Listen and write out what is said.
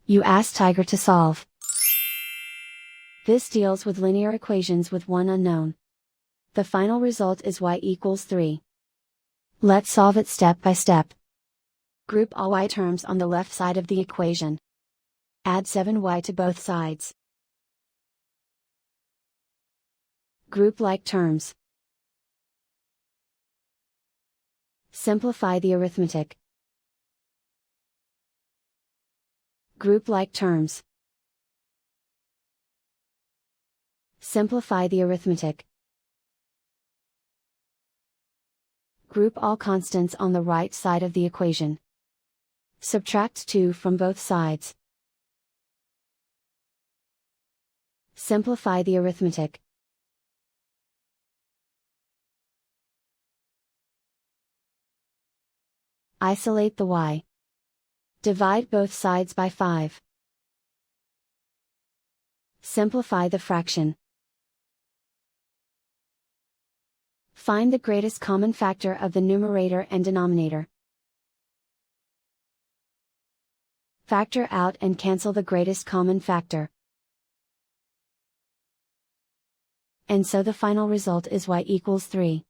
You ask Tiger to solve. This deals with linear equations with one unknown. The final result is y equals 3. Let's solve it step by step. Group all y terms on the left side of the equation. Add 7y to both sides. Group like terms. Simplify the arithmetic. Group like terms. Simplify the arithmetic. Group all constants on the right side of the equation. Subtract 2 from both sides. Simplify the arithmetic. Isolate the y. Divide both sides by 5. Simplify the fraction. Find the greatest common factor of the numerator and denominator. Factor out and cancel the greatest common factor. And so the final result is y equals 3.